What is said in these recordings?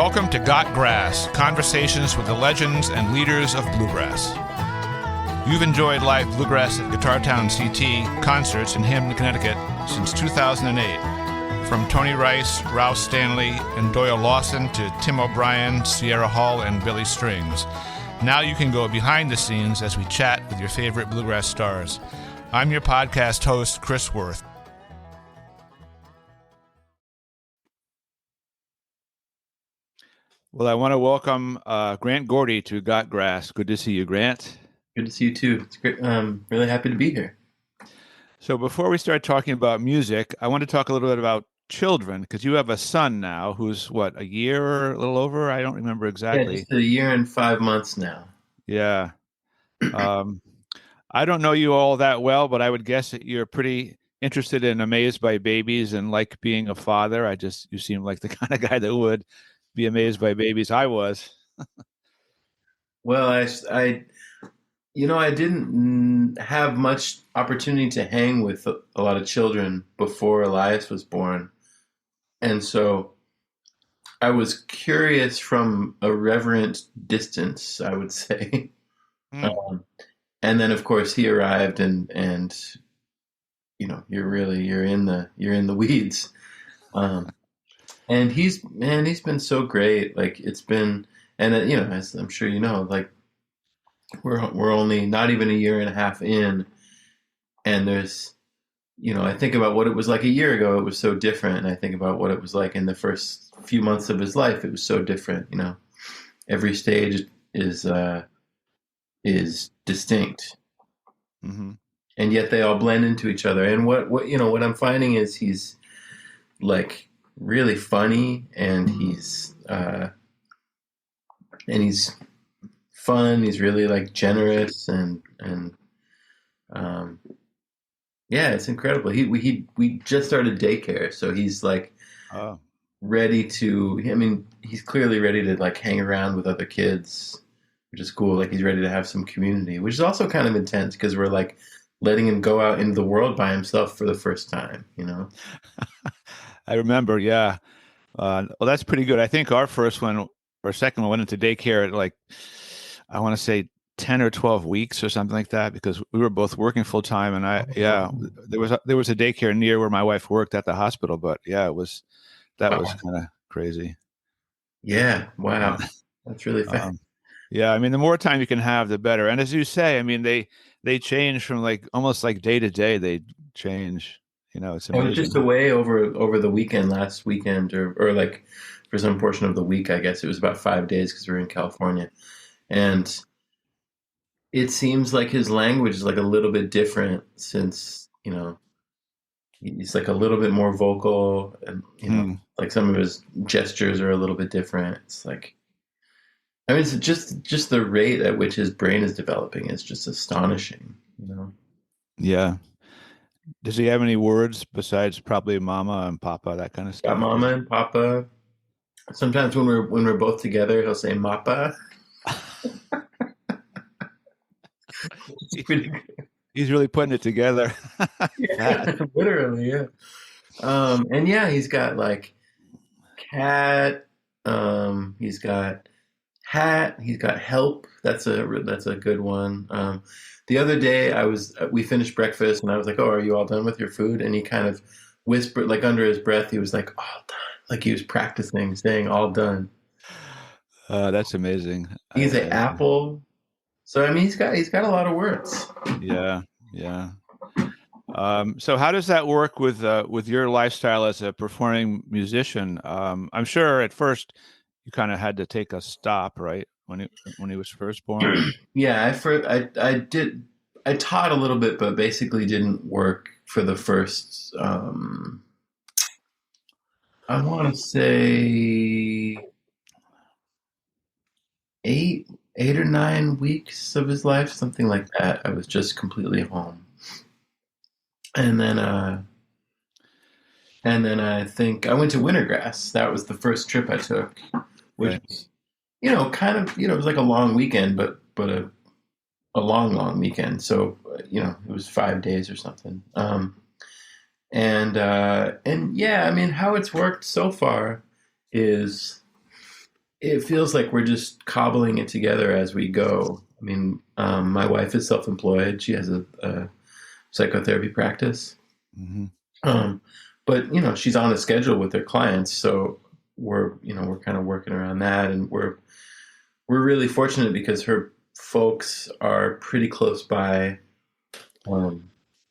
Welcome to Got Grass, conversations with the legends and leaders of bluegrass. You've enjoyed live bluegrass at Guitar Town CT concerts in Hampton, Connecticut since 2008. From Tony Rice, Rouse Stanley, and Doyle Lawson to Tim O'Brien, Sierra Hall, and Billy Strings. Now you can go behind the scenes as we chat with your favorite bluegrass stars. I'm your podcast host, Chris Worth. Well, I want to welcome Grant Gordy to Got Grass. Good to see you, Grant. Good to see you too. It's great. I'm really happy to be here. So before we start talking about music, I want to talk a little bit about children, because you have a son now who's, what, a year or a little over? I don't remember exactly. Yeah, just a year and 5 months now. Yeah. I don't know you all that well, but I would guess that you're pretty interested and amazed by babies and like being a father. You seem like the kind of guy that would be amazed by babies. I was. Well, I didn't have much opportunity to hang with a lot of children before Elias was born. And so I was curious from a reverent distance, I would say. And then, of course, he arrived, and you're in the weeds. And he's been so great. Like, it's been, and as I'm sure you know, like, we're only not even a year and a half in, and there's, I think about what it was like a year ago. It was so different, and I think about what it was like in the first few months of his life. It was so different. Every stage is distinct, and yet they all blend into each other. And what I'm finding is he's like really funny, and he's fun. He's really like generous, and yeah, it's incredible. We just started daycare, so he's like ready to. I mean, he's clearly ready to like hang around with other kids, which is cool. Like, he's ready to have some community, which is also kind of intense because we're like letting him go out into the world by himself for the first time. I remember, yeah. Well, that's pretty good. I think our first one or second one went into daycare at like, I want to say 10 or 12 weeks or something like that, because we were both working full time. And there was a daycare near where my wife worked at the hospital, but yeah, was kind of crazy. Yeah. Wow. That's really fast. Yeah. I mean, the more time you can have, the better. And as you say, I mean, they change from like almost like day to day. They change. It's amazing. I was just away over the weekend, last weekend, or like for some portion of the week, I guess. It was about 5 days because we were in California. And it seems like his language is like a little bit different since, he's like a little bit more vocal, and, like some of his gestures are a little bit different. It's like, I mean, it's just the rate at which his brain is developing is just astonishing, Yeah. Does he have any words besides probably mama and papa, that kind of stuff? Got mama and papa. Sometimes when we're both together, he'll say mappa. He's really putting it together. Yeah, literally, yeah. And yeah, he's got like cat. He's got hat. He's got help. That's a good one. The other day we finished breakfast, and I was like, "Oh, are you all done with your food?" And he kind of whispered, like under his breath, he was like, "All done," like he was practicing saying "all done." That's amazing. He's an apple. So I mean, he's got a lot of words. Yeah. So how does that work with your lifestyle as a performing musician? I'm sure at first you kind of had to take a stop, right, when he was first born. Yeah, I taught a little bit, but basically didn't work for the first. I want to say 8 or 9 weeks of his life, something like that. I was just completely home. And then I think I went to Wintergrass. That was the first trip I took, which was, kind of, it was like a long weekend, but a long weekend. So, it was 5 days or something. And yeah, I mean, how it's worked so far is it feels like we're just cobbling it together as we go. I mean, my wife is self-employed. She has a psychotherapy practice. Mm-hmm. Um, but she's on a schedule with her clients, so we're kind of working around that, and we're really fortunate because her folks are pretty close by.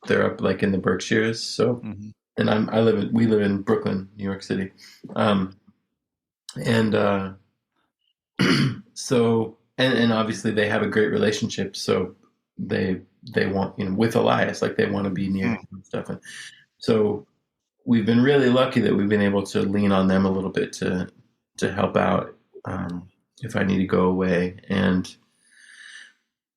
They're up like in the Berkshires, so Mm-hmm. and we live in Brooklyn, New York City, and so and obviously they have a great relationship, so they want with Elias, like they want to be near him and stuff, and so we've been really lucky that we've been able to lean on them a little bit to help out if I need to go away. And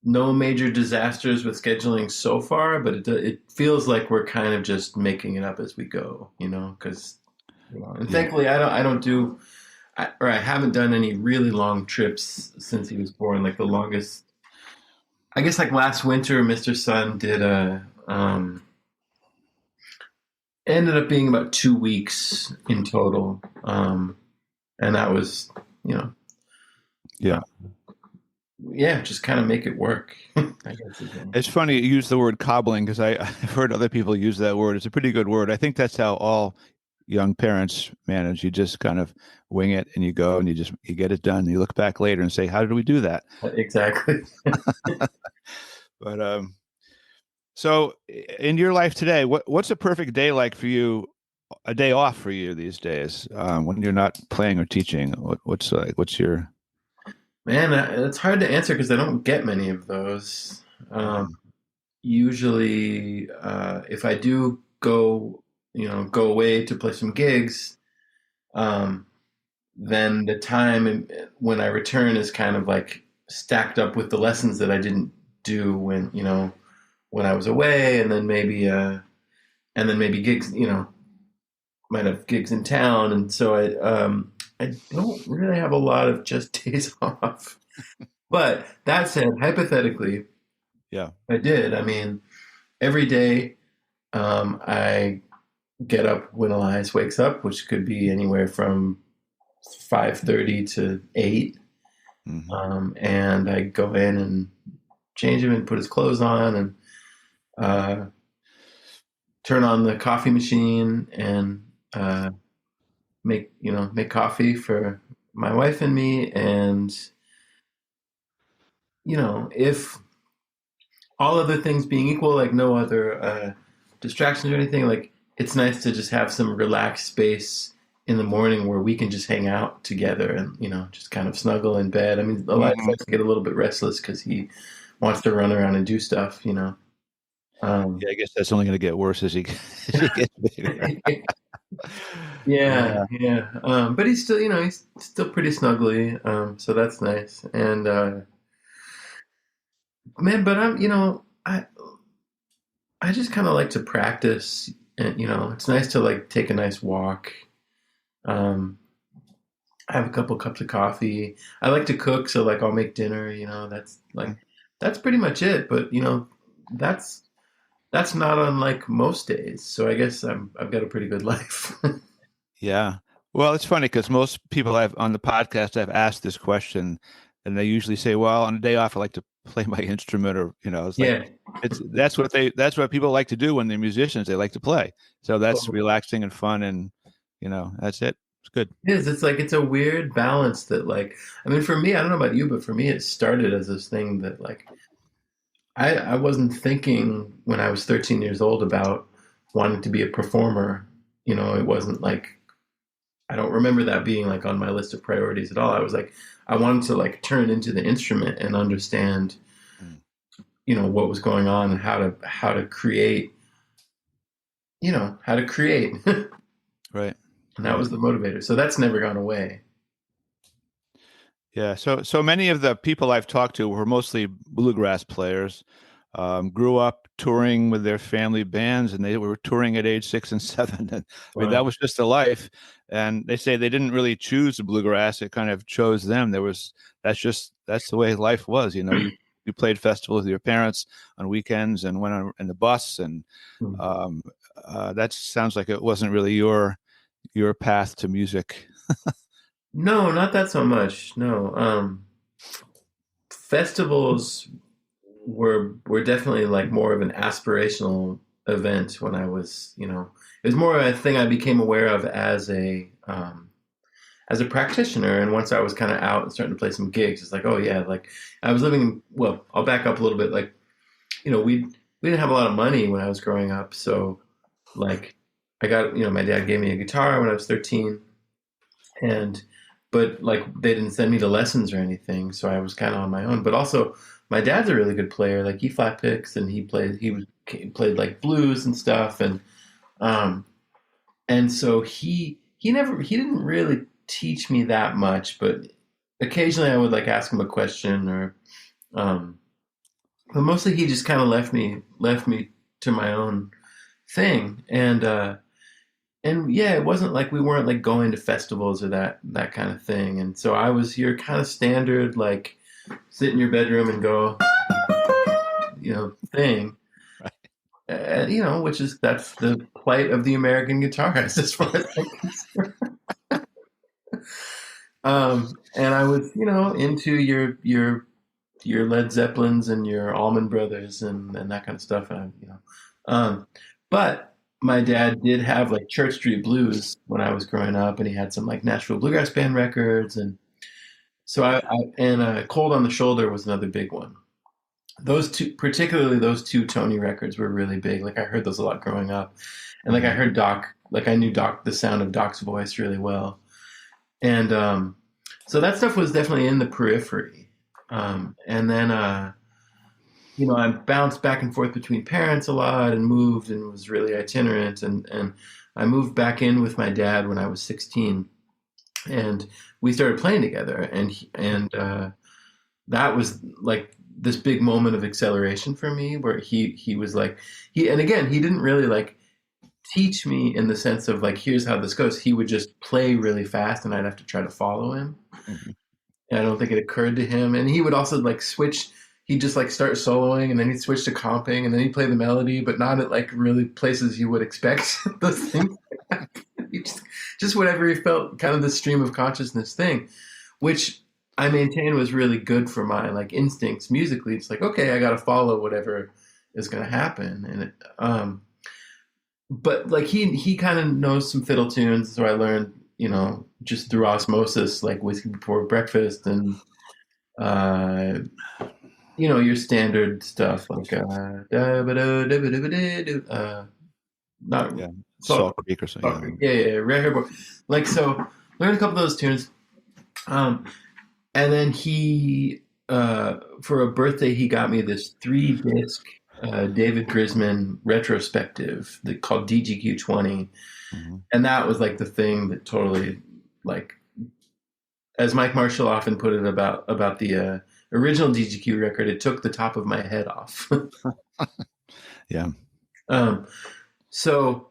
no major disasters with scheduling so far, but it feels like we're kind of just making it up as we go, because and thankfully I don't do or I haven't done any really long trips since he was born. Like the longest, I guess, like last winter, Mr. Sun did ended up being about 2 weeks in total. And that was, Yeah. Just kind of make it work. I guess It's funny you use the word cobbling because I've heard other people use that word. It's a pretty good word. I think that's how all young parents manage. You just kind of wing it and you go and you get it done. You look back later and say, how did we do that? Exactly. But so in your life today, what's a perfect day like for you? A day off for you these days when you're not playing or teaching? What's your Man, it's hard to answer because I don't get many of those. Usually, if I do go away to play some gigs, then the time when I return is kind of like stacked up with the lessons that I didn't do when I was away, and then maybe gigs, might have gigs in town, and so I don't really have a lot of just days off. But that said, hypothetically, yeah. I did. I mean, every day I get up when Elias wakes up, which could be anywhere from 5:30 to 8. And I go in and change him and put his clothes on and turn on the coffee machine and make coffee for my wife and me. And if all other things being equal, like no other distractions or anything, like it's nice to just have some relaxed space in the morning where we can just hang out together and just kind of snuggle in bed. I mean, Elias likes to get a little bit restless because he wants to run around and do stuff. Yeah, I guess that's only going to get worse as he gets bigger. Yeah. But he's still, he's still pretty snuggly. So that's nice. And man, but I just kind of like to practice, and it's nice to like take a nice walk. Have a couple cups of coffee. I like to cook, so like I'll make dinner. That's pretty much it. But that's not unlike most days. So I guess I've got a pretty good life. Yeah. Well, it's funny because most people I've on the podcast I've asked this question, and they usually say, "Well, on a day off, I like to play my instrument," or it's like that's what people like to do when they're musicians. They like to play, so that's relaxing and fun, and that's it. It's good. It is. It's like it's a weird balance that, like, I mean, for me, I don't know about you, but for me, it started as this thing that, like, I wasn't thinking when I was 13 years old about wanting to be a performer. It wasn't like I don't remember that being like on my list of priorities at all. I was like, I wanted to like turn into the instrument and understand, what was going on and how to create, how to create. Right. And that was the motivator. So that's never gone away. Yeah. So many of the people I've talked to were mostly bluegrass players, grew up touring with their family bands, and they were touring at age 6 and 7. And, I mean, that was just a life. And they say they didn't really choose the bluegrass; it kind of chose them. That's the way life was. You played festivals with your parents on weekends and went on in the bus, and that sounds like it wasn't really your path to music. No, not that so much. No. Festivals were definitely like more of an aspirational event when I was, it was more of a thing I became aware of as a practitioner. And once I was kind of out and starting to play some gigs, it's like, oh yeah, like I was living. Well, I'll back up a little bit. Like, we didn't have a lot of money when I was growing up, so like I got, my dad gave me a guitar when I was 13, and but like they didn't send me to lessons or anything, so I was kind of on my own. But also, my dad's a really good player. Like he flat picks and he played like blues and stuff, um and so he didn't really teach me that much, but occasionally I would like ask him a question or um but mostly he just kind of left me to my own thing. And yeah, it wasn't like we weren't like going to festivals or that kind of thing. And so I was your kind of standard like sit in your bedroom and go, thing. Which is that's the plight of the American guitarist as far as I'm concerned. And I was, into your Led Zeppelins and your Allman Brothers and that kind of stuff. But my dad did have like Church Street Blues when I was growing up, and he had some like Nashville Bluegrass Band records, and so Cold on the Shoulder was another big one. Those two, particularly those two Tony records, were really big. Like I heard those a lot growing up, and like I heard Doc, like I knew Doc, the sound of Doc's voice really well, and so that stuff was definitely in the periphery. And then I bounced back and forth between parents a lot and moved and was really itinerant. And I moved back in with my dad when I was 16, and we started playing together. And that was like this big moment of acceleration for me, where he was like and again he didn't really like teach me in the sense of like here's how this goes. He would just play really fast, and I'd have to try to follow him. Mhm. And I don't think it occurred to him. And he would also like switch. He'd just like start soloing, and then he'd switch to comping, and then he'd play the melody, but not at like really places you would expect those things. He just whatever he felt, kind of the stream of consciousness thing, which I maintain was really good for my like instincts musically. It's like, okay, I got to follow whatever is going to happen. But like he kind of knows some fiddle tunes, so I learned, just through osmosis, like Whiskey Before Breakfast and uh, your standard stuff like not Yeah, Salt, Salt Creek or so. Salt Yeah. Creek. Yeah, Red Hair Boy. Like so, learned a couple of those tunes. Um, and then he, for a birthday, he got me this 3-disc David Grisman retrospective called DGQ 20, Hmm. and that was like the thing that totally like, as Mike Marshall often put it about the original DGQ record, it took the top of my head off. Yeah. um, so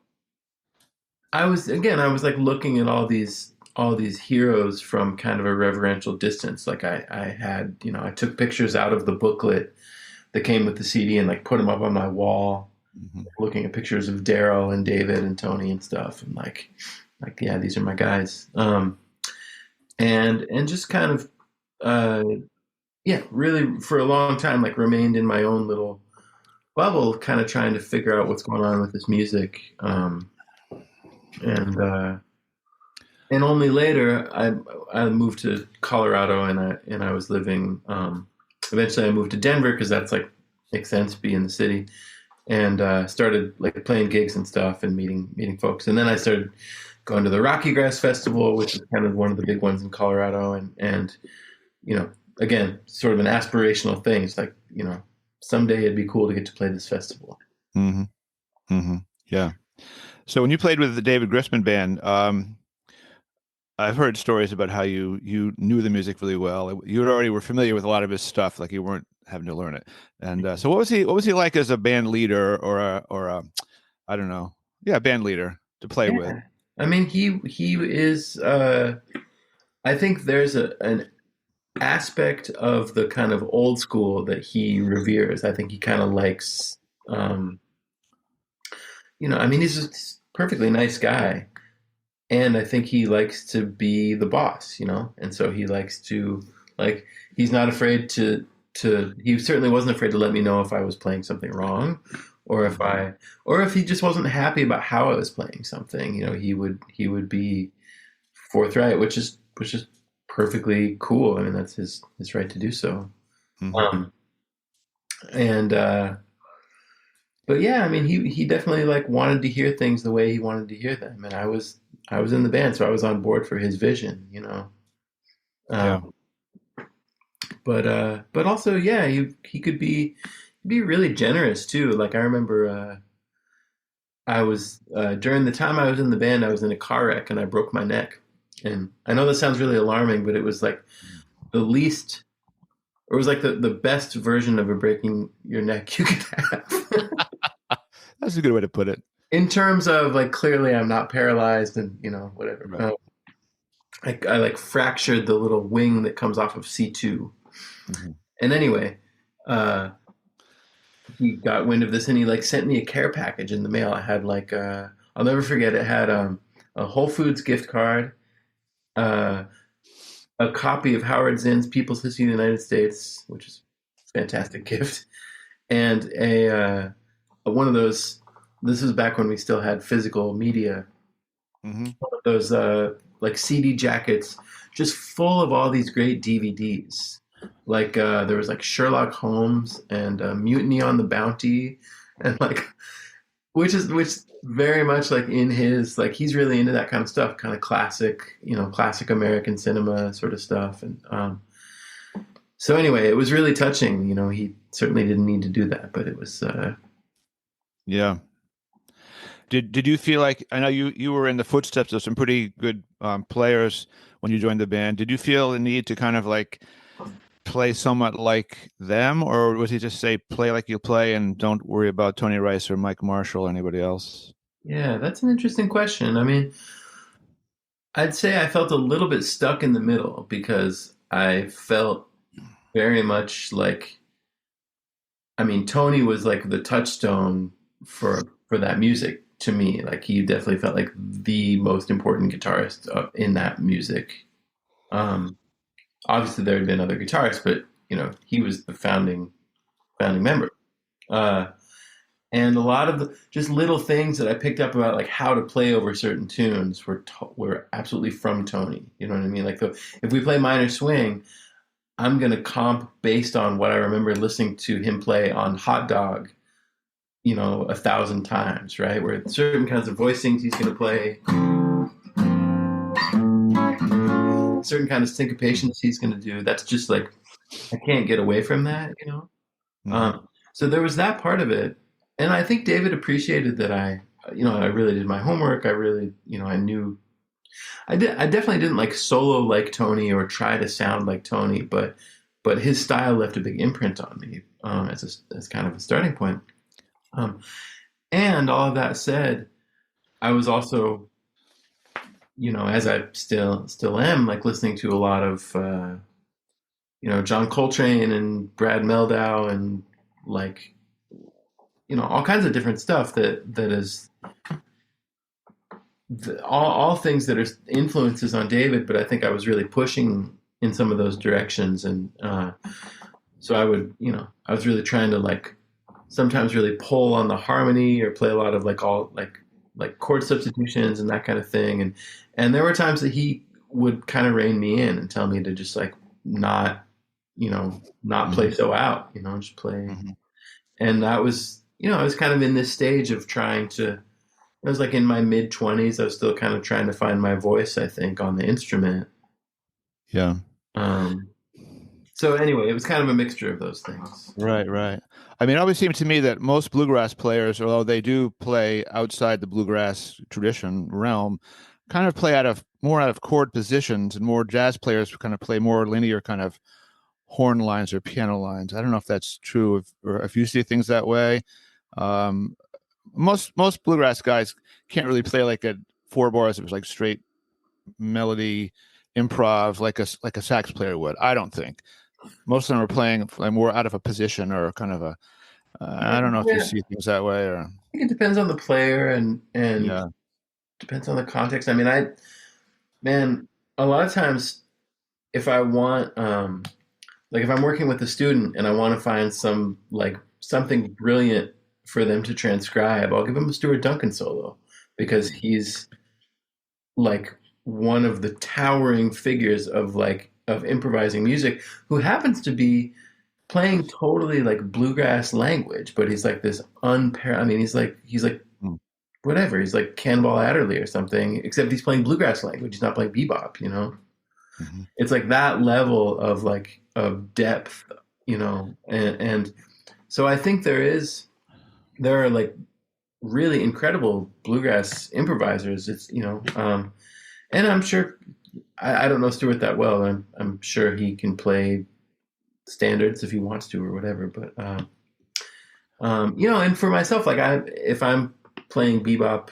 I was like looking at all these heroes from kind of a reverential distance. Like I had, I took pictures out of the booklet that came with the CD and like put them up on my wall, Hmm. looking at pictures of Daryl and David and Tony and stuff, and like yeah, these are my guys. And just kind of uh, yeah, really for a long time like remained in my own little bubble, kind of trying to figure out what's going on with this music. And and only later I moved to Colorado, and I was living. Eventually, I moved to Denver because that's like makes sense, be in the city, and started like playing gigs and stuff and meeting folks. And then I started going to the Rocky Grass Festival, which is kind of one of the big ones in Colorado, and again, sort of an aspirational thing. It's like someday it'd be cool to get to play this festival. Hmm. Hmm. Yeah. So when you played with the David Grisman band, I've heard stories about how you knew the music really well. You already were familiar with a lot of his stuff, like you weren't having to learn it. And so what was he like as a band leader or a I don't know, yeah, band leader to play with? Yeah, I mean he is. I think there's an aspect of the kind of old school that he reveres. I think he kind of likes, I mean, he's a perfectly nice guy, and I think he likes to be the boss, you know, and so he likes to like he's not afraid to he certainly wasn't afraid to let me know if I was playing something wrong or if Mhm. I or if he just wasn't happy about how I was playing something, you know, he would be forthright, which is perfectly cool. I mean, that's his right to do so. Mhm. Um and but yeah, I mean he definitely like wanted to hear things the way he wanted to hear them, and I was in the band, so I was on board for his vision, you know. Yeah. Um, but also, yeah, he could be really generous too. Like I remember, I was during the time I was in the band, I was in a car wreck and I broke my neck. And I know that sounds really alarming, but it was like the least, or it was like the best version of a breaking your neck you could have. That's a good way to put it. In terms of like clearly I'm not paralyzed and you know whatever. Right. I like fractured the little wing that comes off of C2. Mhm. And anyway, uh, he got wind of this and he like sent me a care package in the mail. I had like I'll never forget it had a Whole Foods gift card, uh, a copy of Howard Zinn's People's History of the United States, which is a fantastic gift, and one of those. This was back when we still had physical media. Mhm. One of those like CD jackets, just full of all these great DVDs. Like there was like Sherlock Holmes and Mutiny on the Bounty, and like which very much like in his like he's really into that kind of stuff, kind of classic, you know, classic American cinema sort of stuff. And so anyway, it was really touching. You know, he certainly didn't need to do that, but it was Yeah. Did you feel like I know you were in the footsteps of some pretty good players when you joined the band? Did you feel the need to kind of like play somewhat like them, or was he just say play like you play and don't worry about Tony Rice or Mike Marshall or anybody else? yeah, that's an interesting question. I mean, I'd say I felt a little bit stuck in the middle because I felt very much like I mean, Tony was like the touchstone for that music to me. Like he definitely felt like the most important guitarist in that music. Um, Obviously, there had been other guitarists, but you know, he was the founding member. Uh, and a lot of the just little things that I picked up about like how to play over certain tunes were absolutely from Tony. You know what I mean? Like if we play minor swing, I'm gonna comp based on what I remember listening to him play on Hot Dog, you know, 1,000 times, right? Where certain kinds of voicings he's going to play, certain kind of syncopations he's going to do. That's just like I can't get away from that, you know. Hmm. So there was that part of it, and I think David appreciated that you know, I really did my homework. I really, you know, I knew I did. I definitely didn't like solo like Tony or try to sound like Tony, but his style left a big imprint on me as kind of a starting point. Um, and all of that said, I was also you know, as I still am, like listening to a lot of you know John Coltrane and Brad Meldau and like you know all kinds of different stuff that is all things that are influences on David. But I think I was really pushing in some of those directions, and so I would you know I was really trying to like sometimes really pull on the harmony or play a lot of like all like chord substitutions and that kind of thing. And there were times that he would kind of rein me in and tell me to just like not, you know, not play Hmm. so out, you know, just play. Hmm. And that was, you know, I was kind of in this stage of trying to. I was like in my mid 20s. I was still kind of trying to find my voice. I think on the instrument. Yeah. Um, so anyway, it was kind of a mixture of those things. Right, right. I mean, it always seems to me that most bluegrass players, although they do play outside the bluegrass tradition realm, kind of play out of chord positions, and more jazz players kind of play more linear kind of horn lines or piano lines. I don't know if that's true, or if you see things that way. Um, most bluegrass guys can't really play like a four bars. It was like straight melody improv, like a sax player would. I don't think most of them are playing like more out of a position or kind of a. I don't know if you Yeah, see things that way or I think it depends on the player and yeah. depends on the context. I mean, man, a lot of times if I want, like if I'm working with a student and I want to find some like something brilliant for them to transcribe, I'll give them a Stuart Duncan solo because he's like one of the towering figures of improvising music who happens to be playing totally like bluegrass language, but he's like this I mean, he's like Mm. whatever. He's like Cannonball Adderley or something, except he's playing bluegrass language. He's not playing bebop, you know? Mm-hmm. It's like that level of like of depth, you know, and so I think there are like really incredible bluegrass improvisers. It's and I'm sure I don't know Stuart that well. I'm sure he can play standards if he wants to or whatever. But and for myself, like if I'm playing bebop,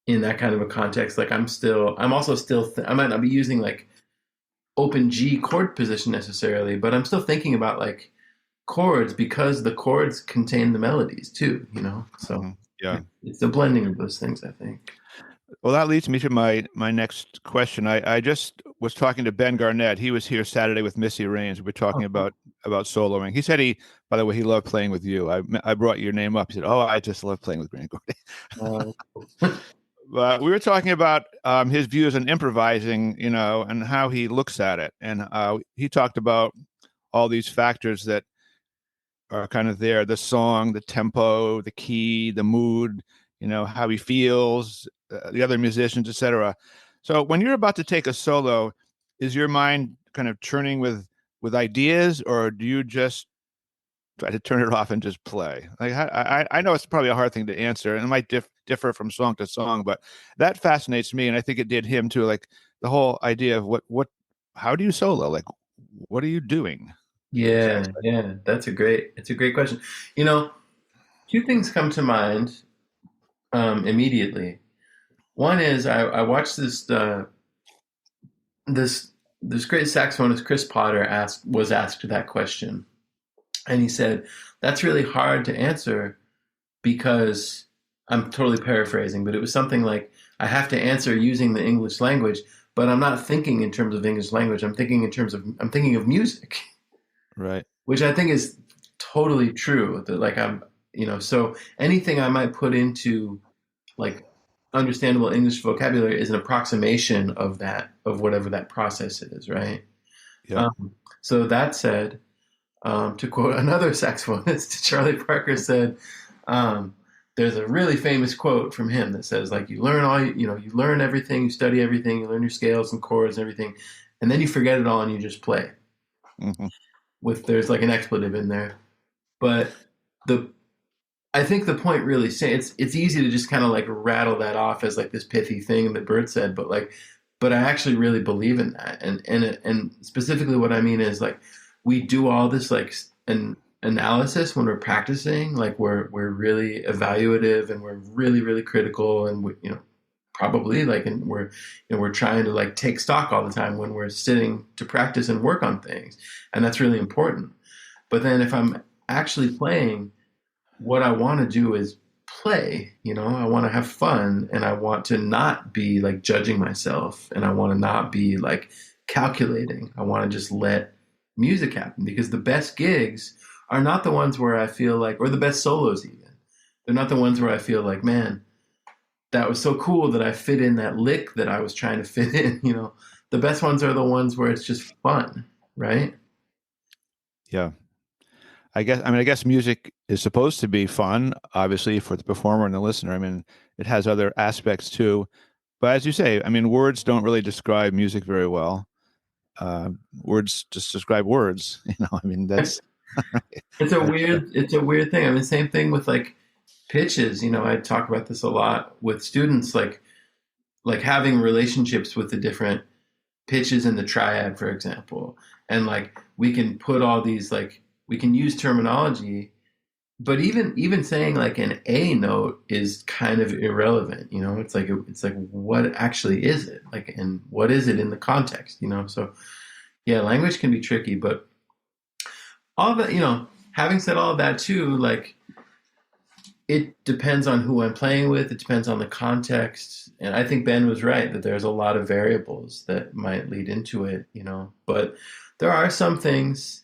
in that kind of a context, like I'm also still I might not be using like open G chord position necessarily, but I'm still thinking about like chords because the chords contain the melodies too, you know? So Mm-hmm. Yeah. it's a blending of those things, I think. Well, that leads me to my next question. I just was talking to Ben Garnett. He was here Saturday with Missy Raines. We were talking Oh, about soloing. He said by the way, he loved playing with you. I brought your name up. He said, "Oh, I just love playing with Grant Gordy." cool. But we were talking about his views on improvising, and how he looks at it. And he talked about all these factors that are kind of there: the song, the tempo, the key, the mood, how he feels, the other musicians, etc. So when you're about to take a solo, is your mind kind of churning with ideas, or do you just try to turn it off and just play? Like I know it's probably a hard thing to answer, and it might differ from song to song, but that fascinates me, and I think it did him too. Like the whole idea of how do you solo? Like, what are you doing Yeah, exactly? yeah, it's a great question. You know, two things come to mind immediately. One is I watched this this great saxophonist Chris Potter was asked that question, and he said that's really hard to answer because I'm totally paraphrasing, but it was something like I have to answer using the English language, but I'm not thinking in terms of English language. I'm thinking of music, Right. which I think is totally true. That like so anything I might put into like understandable English vocabulary is an approximation of whatever that process is, right? Yeah. Um, so that said, to quote another saxophonist, Charlie Parker said, um, "There's a really famous quote from him that says, like, you learn you learn everything, you study everything, you learn your scales and chords and everything, and then you forget it all and you just play." Hmm. There's like an expletive in there, but the I think the point really it's easy to just kind of like rattle that off as like this pithy thing that Bert said, but I actually really believe in that, and specifically what I mean is like we do all this like an analysis when we're practicing, like we're really evaluative and we're really critical, and probably like and we're trying to like take stock all the time when we're sitting to practice and work on things, and that's really important. But then if I'm actually playing, what I want to do is play, I want to have fun, and I want to not be like judging myself, and I want to not be like calculating. I want to just let music happen, because the best gigs are not the ones where I feel like, or the best solos even, they're not the ones where I feel like, man, that was so cool that I fit in that lick that I was trying to fit in. The best ones are the ones where it's just fun, right? Yeah. I guess music is supposed to be fun, obviously, for the performer and the listener. I mean, it has other aspects too. But as you say, I mean, words don't really describe music very well. Words just describe words. I mean, that's It's a weird thing. I mean, same thing with like pitches. I talk about this a lot with students, like having relationships with the different pitches in the triad, for example. And like we can put all these like we can use terminology, but even saying like an A note is kind of irrelevant. It's like what actually is it? Like, and what is it in the context? So yeah, language can be tricky, but all that, having said all of that too, like it depends on who I'm playing with. It depends on the context. And I think Ben was right that there's a lot of variables that might lead into it, you know. But there are some things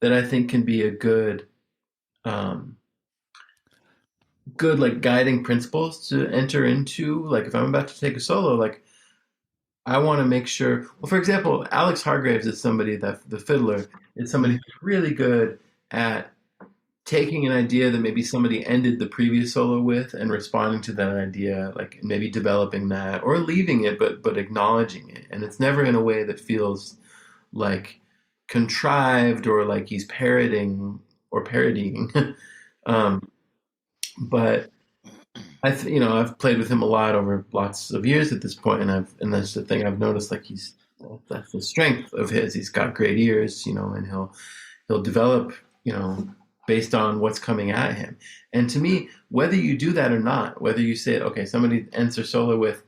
that I think can be a um, good like guiding principles to enter into. Like if I'm about to take a solo, like I want to make sure. Well, for example, Alex Hargreaves is somebody that the fiddler is somebody who's really good at taking an idea that maybe somebody ended the previous solo with and responding to that idea, like maybe developing that or leaving it, but acknowledging it. And it's never in a way that feels like contrived or like he's parodying. um, but I've played with him a lot over lots of years at this point, and that's the thing I've noticed. Like that's the strength of his. He's got great ears, and he'll develop, based on what's coming at him. And to me, whether you do that or not, whether you say, okay, somebody ends their solo with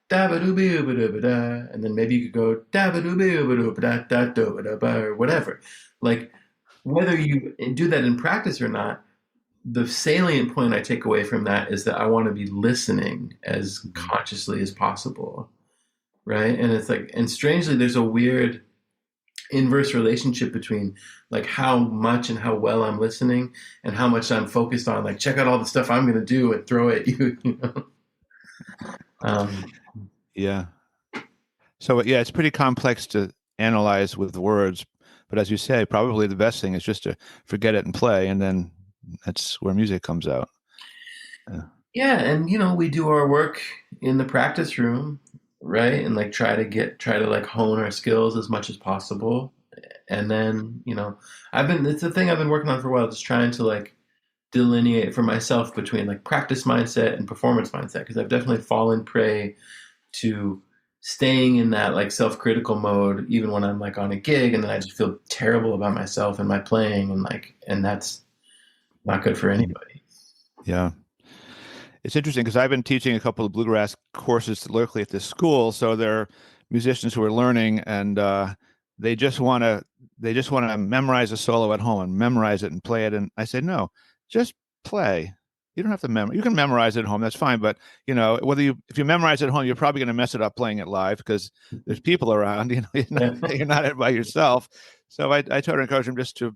da ba doo ba ba da ba da, and then maybe you could go da ba doo ba da da da ba or whatever. Like whether you do that in practice or not, the salient point I take away from that is that I want to be listening as consciously as possible, right? And it's like, and strangely, there's a weird inverse relationship between like how much and how well I'm listening and how much I'm focused on like check out all the stuff I'm going to do and throw at you, Yeah. So yeah, it's pretty complex to analyze with words, but as you say, probably the best thing is just to forget it and play, and then that's where music comes out. Yeah, and we do our work in the practice room, right? And like try to like hone our skills as much as possible. And then, it's a thing I've been working on for a while, just trying to like delineate for myself between like practice mindset and performance mindset, because I've definitely fallen prey to staying in that like self-critical mode even when I'm like on a gig, and then I just feel terrible about myself and my playing, and that's not good for anybody. Yeah. It's interesting because I've been teaching a couple of bluegrass courses locally at this school. So they're musicians who are learning, and they just want to memorize a solo at home and memorize it and play it. And I said, no, just play. You don't have to memorize. You can memorize it at home. That's fine. But if you memorize it at home, you're probably going to mess it up playing it live because there's people around. You're not by yourself. So I try to encourage them just to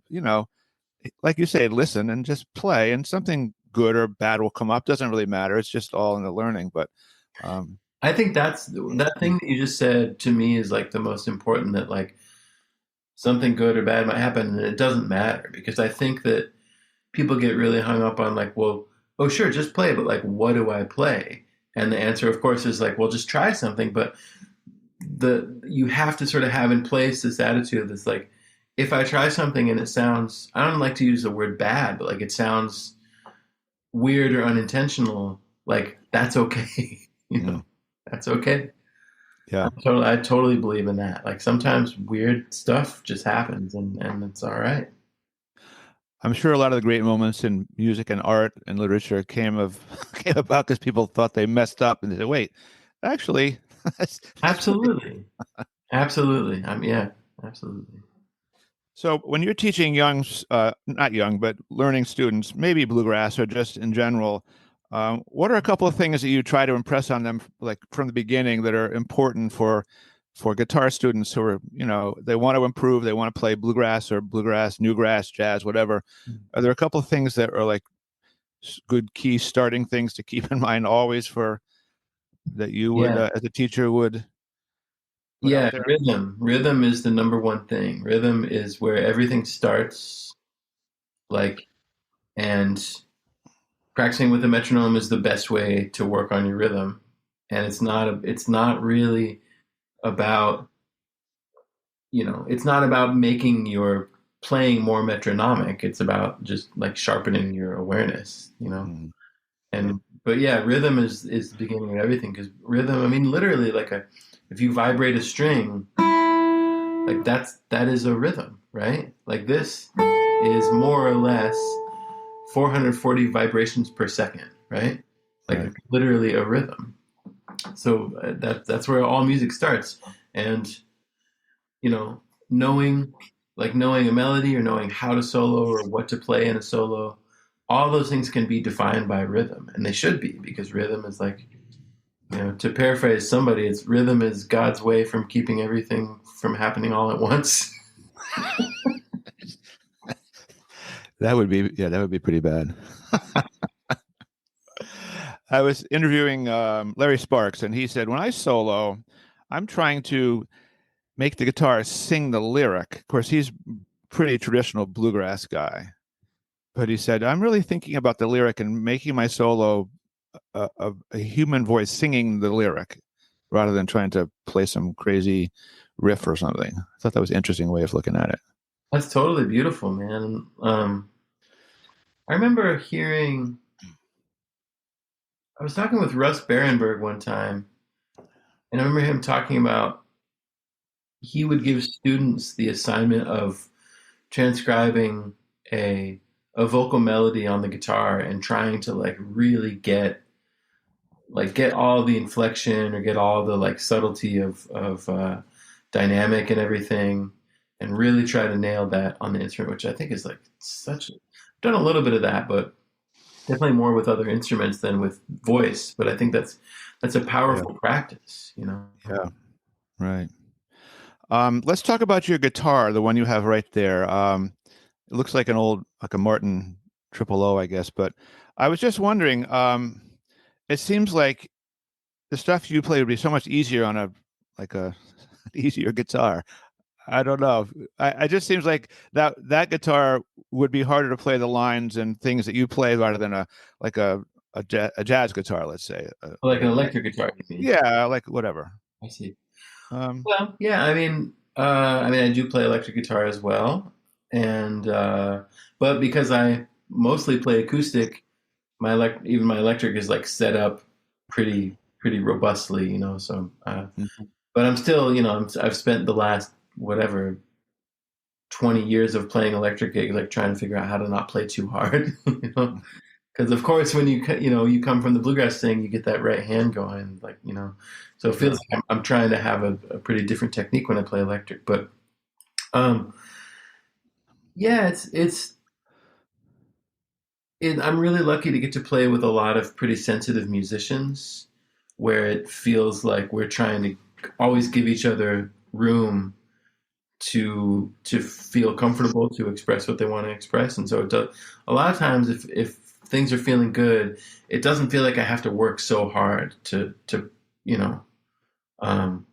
like you say, listen and just play, and something good or bad will come up. Doesn't really matter. It's just all in the learning. But I think that thing that you just said to me is like the most important, that like something good or bad might happen and it doesn't matter, because I think that people get really hung up on like, well, oh sure, just play, but like what do I play? And the answer of course is like, well, just try something. But you have to sort of have in place this attitude that's like, if I try something and it sounds, I don't like to use the word bad, but like it sounds weird or unintentional, like that's okay. That's okay. Yeah. I totally believe in that. Like sometimes weird stuff just happens, and it's all right. I'm sure a lot of the great moments in music and art and literature came about because people thought they messed up and they said, wait, actually, that's Absolutely. Absolutely. Yeah, absolutely. So when you're teaching not young, but learning students, maybe bluegrass or just in general, what are a couple of things that you try to impress on them, like from the beginning, that are important for guitar students who are, they want to improve, they want to play bluegrass or bluegrass, newgrass, jazz, whatever. Are there a couple of things that are like good key starting things to keep in mind always that you would, as a teacher, would put out there? Rhythm is the number one thing. Rhythm is where everything starts, like, and practicing with a metronome is the best way to work on your rhythm. And it's not really about, it's not about making your playing more metronomic. It's about just like sharpening your awareness, but yeah, rhythm is the beginning of everything, because rhythm, I mean, literally like if you vibrate a string, like that is a rhythm, right? Like this is more or less 440 vibrations per second, right? Like right. Literally a rhythm. So that's where all music starts. And knowing a melody or knowing how to solo or what to play in a solo, all those things can be defined by rhythm, and they should be, because rhythm is like, to paraphrase somebody, it's rhythm is God's way from keeping everything from happening all at once. That would be, yeah, that would be pretty bad. I was interviewing Larry Sparks, and he said, when I solo, I'm trying to make the guitar sing the lyric. Of course, he's pretty traditional bluegrass guy, but he said, I'm really thinking about the lyric and making my solo a human voice singing the lyric rather than trying to play some crazy riff or something. I thought that was an interesting way of looking at it. That's totally beautiful, man. I remember hearing, I was talking with Russ Barenberg one time, and I remember him talking about he would give students the assignment of transcribing a vocal melody on the guitar and trying to like really get all the inflection or get all the like subtlety of dynamic and everything, and really try to nail that on the instrument, which I think is like such. I've done a little bit of that, but definitely more with other instruments than with voice. But I think that's a Yeah. powerful practice, Yeah. Right. Let's talk about your guitar, the one you have right there. It looks like like a Martin Triple O, I guess. But I was just wondering, it seems like the stuff you play would be so much easier on like a easier guitar. I don't know. I just seems like that guitar would be harder to play the lines and things that you play rather than like a jazz guitar, let's say. Like an electric guitar, you mean? Yeah, like whatever. I see. Um, Well, yeah, I mean, I do play electric guitar as well, and but because I mostly play acoustic, even my electric is like set up pretty robustly, So, mhm. but I'm still, I've spent the last whatever 20 years of playing electric gigs, like trying to figure out how to not play too hard, Because of course, when you come from the bluegrass thing, you get that right hand going, like So it feels Yeah. like I'm trying to have a pretty different technique when I play electric. But um, yeah, I'm really lucky to get to play with a lot of pretty sensitive musicians, where it feels like we're trying to always give each other room to feel comfortable to express what they want to express. And so it does, a lot of times, if things are feeling good, it doesn't feel like I have to work so hard to you know um,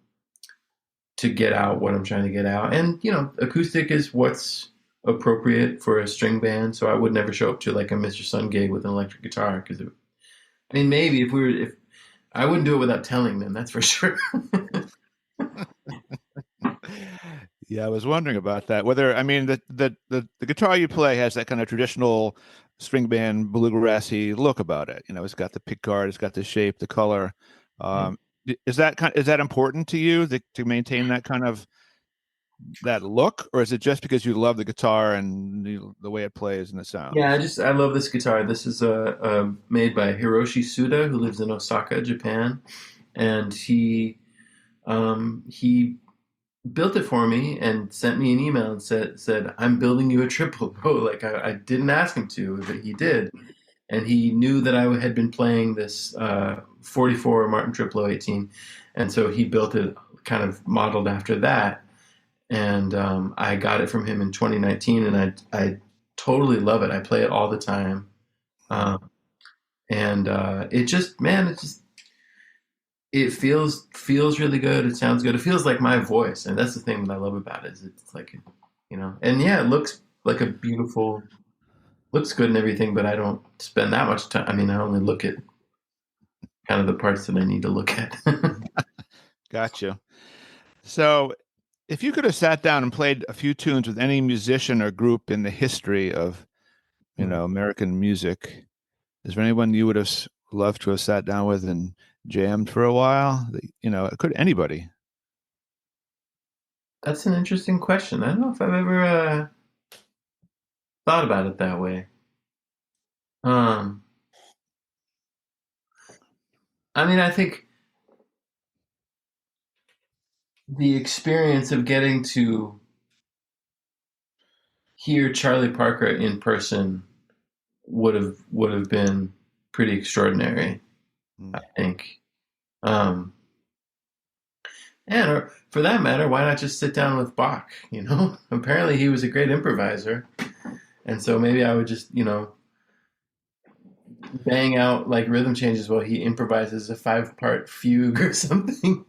to get out what I'm trying to get out. And acoustic is what's appropriate for a string band. So I would never show up to like a Mr. Sun gig with an electric guitar, because I mean, maybe if I wouldn't do it without telling them, that's for sure. Yeah, I was wondering about that. Whether I mean the guitar you play has that kind of traditional string band bluegrassy look about it. It's got the pick guard, it's got the shape, the color. Um, is that important to you to maintain that kind of that look, or is it just because you love the guitar and the way it plays and the Yeah, sounds? I love this guitar. This is made by Hiroshi Suda, who lives in Osaka, Japan, and he built it for me and sent me an email and said I'm building you a triple. Oh, like I didn't ask him to, but he did, and he knew that I had been playing this 44 Martin Triplo 18, and so he built it kind of modeled after that, and I got it from him in 2019, and I totally love it. I play it all the time, um, and it just, man, it feels really good. It sounds good. It feels like my voice, and that's the thing that I love about it. Is it's like, and yeah, it looks like looks good and everything, but I don't spend that much time. I mean, I only look at kind of the parts that I need to look at. Gotcha. So, if you could have sat down and played a few tunes with any musician or group in the history of American music, is there anyone you would have loved to have sat down with and jammed for a while? It could anybody. That's an interesting question. I don't know if I've ever thought about it that way. Um, I mean, I think the experience of getting to hear Charlie Parker in person would have been pretty extraordinary, I Mm. think. Um, and or for that matter, why not just sit down with Bach? You know, apparently he was a great improviser, and so maybe I would just bang out like rhythm changes while he improvises a 5-part fugue or something.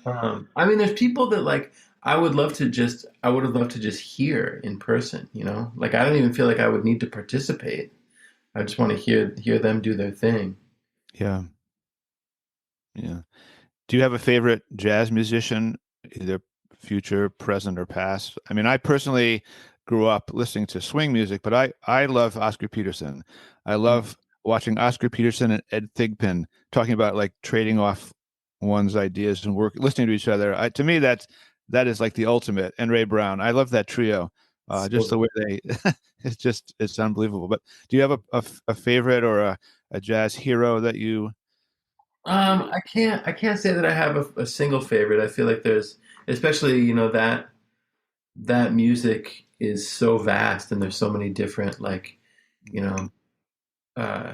I mean, there's people that like I would have loved to just hear in person, you know? Like I don't even feel like I would need to participate. I just want to hear them do their thing. Yeah. Yeah. Do you have a favorite jazz musician, either future, present, or past? I mean, I personally grew up listening to swing music, but I love Oscar Peterson. I love watching Oscar Peterson and Ed Thigpen talking about like trading off one's ideas and work, listening to each other. To me, that is like the ultimate. And Ray Brown, I love that trio. Just So the way they, it's unbelievable. But do you have a favorite or a jazz hero that you? I can't say that I have a single favorite. I feel like there's especially, that music is so vast and there's so many different like, you know, uh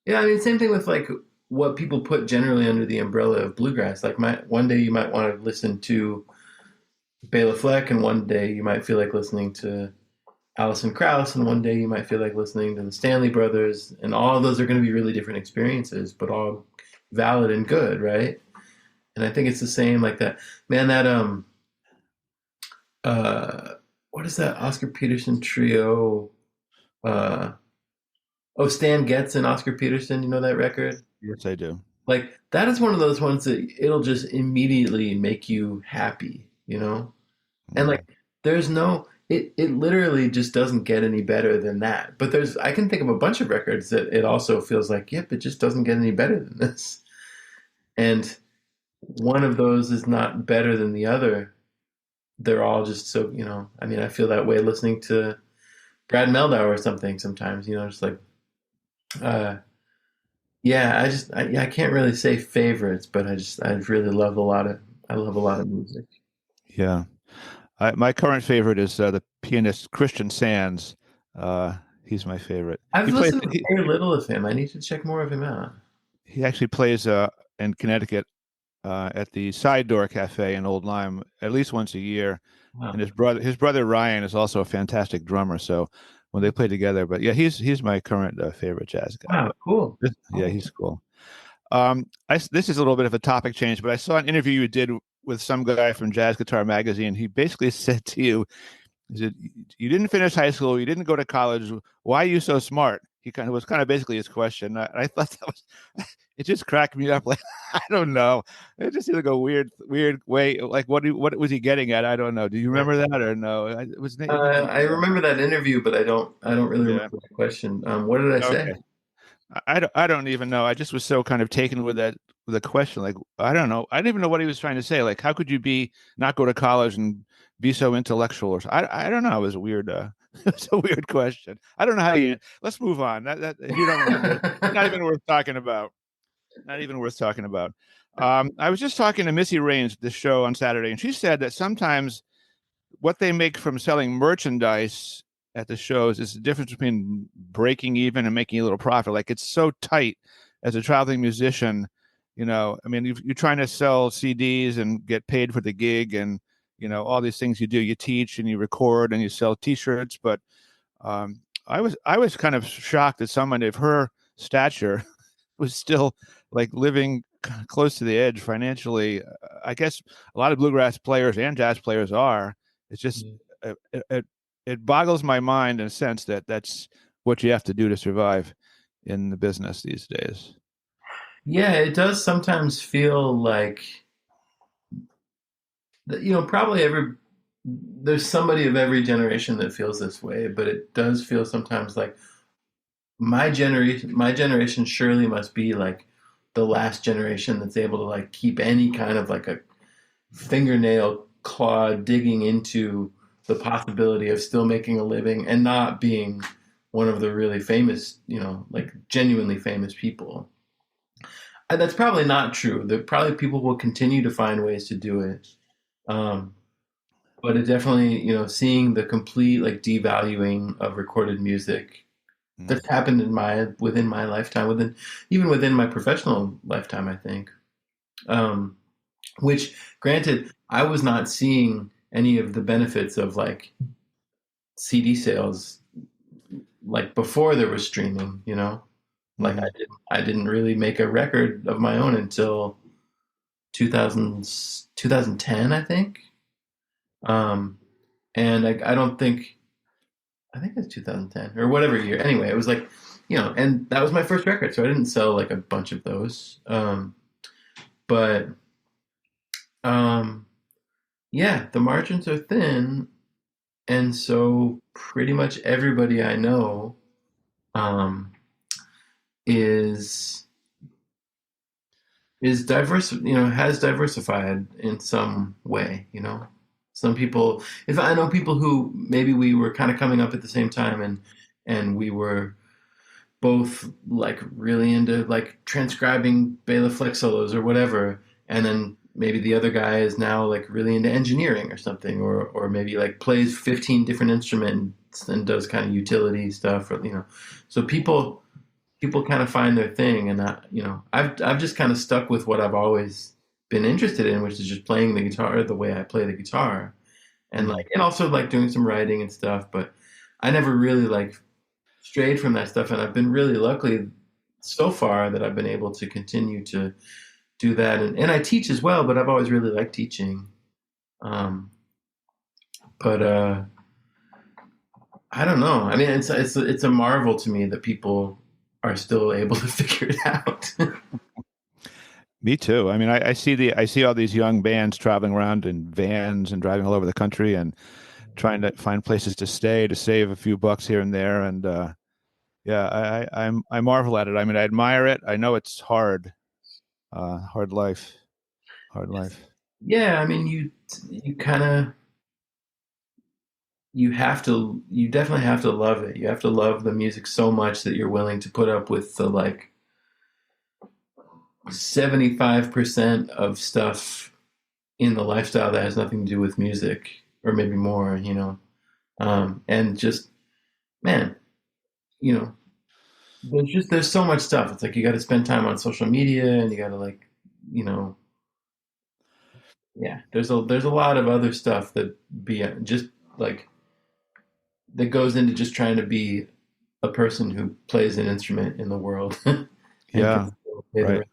yeah, I mean same thing with like what people put generally under the umbrella of bluegrass. Like my one day you might want to listen to Bela Fleck and one day you might feel like listening to Alison Krauss and one day you might feel like listening to the Stanley Brothers and all of those are going to be really different experiences, but all valid and good, right? And I think it's the same like that. Man, that uh what is that Oscar Peterson trio? Uh oh, Stan Getz and Oscar Peterson, you know that record? Yes, I do. Like that is one of those ones that it'll just immediately make you happy, you know? And like Mm. there's no it literally just doesn't get any better than that. But there's I can think of a bunch of records that it also feels like, yep, it just doesn't get any better than this. And one of those is not better than the other. They're all just so, I mean, I feel that way listening to Brad Meldau or something sometimes, just like uh yeah, I can't really say favorites, but I really love I love a lot of music. Yeah. My current favorite is the pianist Christian Sands. He's my favorite. I've listened to very little of him. I need to check more of him out. He actually plays in Connecticut at the Side Door Cafe in Old Lyme at least once a year. And Wow. his brother Ryan is also a fantastic drummer. So when they play together, but yeah, he's my current favorite jazz guy. Wow, But cool. yeah, Cool. he's cool. This is a little bit of a topic change, but I saw an interview you did with some guy from Jazz Guitar Magazine. He basically said to you, he said, "You didn't finish high school. You didn't go to college. Why are you so smart?" He kind of was kind of basically his question. I thought that was it just cracked me up. Like I don't know, it just seemed like a weird way. Like what was he getting at? I don't know. Do you remember that or no? It was I remember that interview, but I don't really yeah. remember the question. What did I say? Okay. I don't even know. I just was so kind of taken with that with the question. Like I don't know. I didn't even know what he was trying to say. Like how could you be not go to college and be so intellectual? Or I don't know. It was a weird. It was a weird question. I don't know how you. Let's move on. That if you don't remember, not even worth talking about. Not even worth talking about. I was just talking to Missy Raines at the show on Saturday, and she said that sometimes what they make from selling merchandise at the shows is the difference between breaking even and making a little profit. Like it's so tight as a traveling musician. I mean, you're trying to sell CDs and get paid for the gig, and all these things you do. You teach and you record and you sell T-shirts. But I was kind of shocked that someone of her stature was still like living close to the edge financially. I guess a lot of bluegrass players and jazz players are. It's just it boggles my mind in a sense that that's what you have to do to survive in the business these days. Yeah, it does sometimes feel like probably there's somebody of every generation that feels this way, but it does feel sometimes like my generation surely must be like the last generation that's able to like keep any kind of like a fingernail claw digging into the possibility of still making a living and not being one of the really famous, like genuinely famous people. And that's probably not true. There probably people will continue to find ways to do it. Um, but it definitely, seeing the complete like devaluing of recorded music Mm. that's happened within my lifetime, even within my professional lifetime, I think. Um, which, granted, I was not seeing any of the benefits of like CD sales like before there was streaming. Like Hmm. I didn't really make a record of my own until 2010, I think. Um, and I don't think I think it's 2010 or whatever year. Anyway, it was like, and that was my first record, so I didn't sell like a bunch of those. But um, yeah, the margins are thin, and so pretty much everybody I know um, is diverse, has diversified in some way. Some people, if I know people who maybe we were kind of coming up at the same time, and we were both like really into like transcribing Bela Fleck solos or whatever, and then maybe the other guy is now like really into engineering or something, or maybe like plays 15 different instruments and does kind of utility stuff, or so people kind of find their thing, and I've just kind of stuck with what I've always been interested in, which is just playing the guitar the way I play the guitar, and Hmm. like and also like doing some writing and stuff, but I never really like strayed from that stuff, and I've been really lucky so far that I've been able to continue to do that, and I teach as well, but I've always really liked teaching. Um, but I don't know. I mean, it's a marvel to me that people are still able to figure it out. Me too. I mean, I see all these young bands traveling around in vans and driving all over the country and trying to find places to stay to save a few bucks here and there. And yeah, I marvel at it. I mean, I admire it. I know it's hard, hard life, hard life. Yeah, I mean, you kind of you definitely have to love it. You have to love the music so much that you're willing to put up with the like 75% of stuff in the lifestyle that has nothing to do with music, or maybe more. And just, man, you know, there's so much stuff. It's like you got to spend time on social media, and you got to like, you know, yeah. There's a lot of other stuff that be just like that goes into just trying to be a person who plays an instrument in the world and can Yeah, still play the right. rest.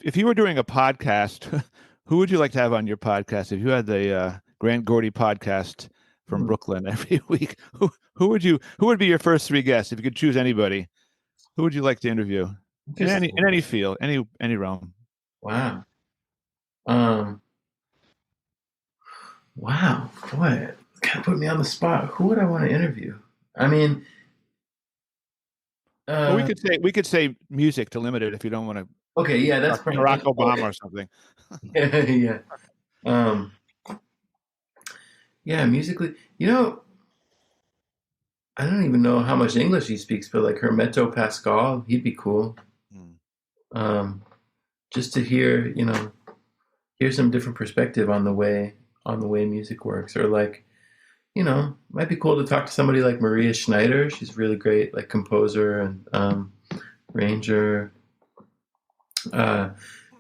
If you were doing a podcast, who would you like to have on your podcast? If you had the Grant Gordy podcast from Hmm. Brooklyn every week, who would be your first three guests if you could choose anybody? Who would you like to interview in Interesting. any field, any realm? Wow. Um, wow. Boy, kind of put me on the spot. Who would I want to interview? I mean, Well, uh, we could say music to limit it if you don't want to okay, yeah, talk Barack Obama or something. yeah, yeah. Um, yeah, musically, I don't even know how much English he speaks, but like Hermeto Pascal, he'd be cool. Hmm. Um, just to hear some different perspective on the way music works, or like, might be cool to talk to somebody like Maria Schneider. She's really great, like composer and arranger. Uh,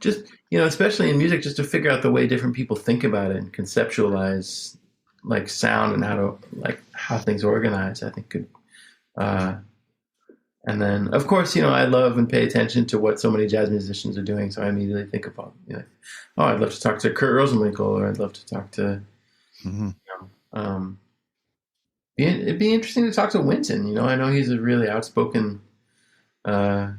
just especially in music, just to figure out the way different people think about it and conceptualize like sound and how things organize. I think could. Uh, and then, of course, I love and pay attention to what so many jazz musicians are doing. So I immediately think about, oh, I'd love to talk to Kurt Rosenwinkel, or I'd love to talk to, Hmm. um, it'd be interesting to talk to Wynton. I know he's a really outspoken, uh,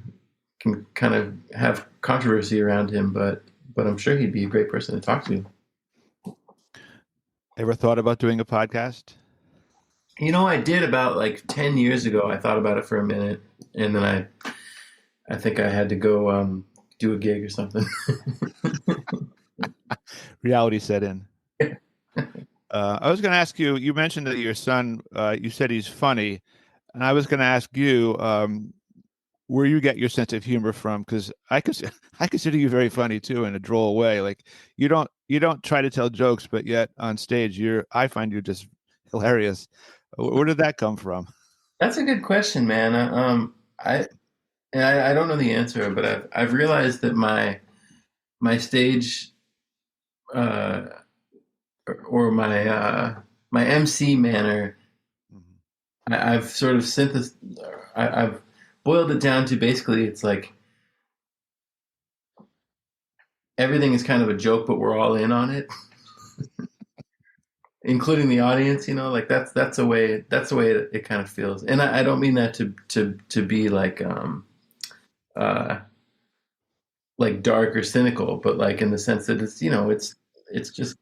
can kind of have controversy around him, but I'm sure he'd be a great person to talk to. Ever thought about doing a podcast? I did about like 10 years ago. I thought about it for a minute, and then I think I had to go do a gig or something. Reality set in. I was going to ask you. You mentioned that your son. You said he's funny, and I was going to ask you where you get your sense of humor from, because I consider you very funny too in a droll way. Like you don't you don't try to tell jokes, but yet on stage, I find you just hilarious. Where did that come from? That's a good question, man. I and I don't know the answer, but I've realized that my stage uh, or my MC manner, I've sort of synthesized. I've boiled it down to basically it's like everything is kind of a joke, but we're all in on it, including the audience. You know, like that's the way it kind of feels. And I don't mean that to be uh, like dark or cynical, but like in the sense that it's it's just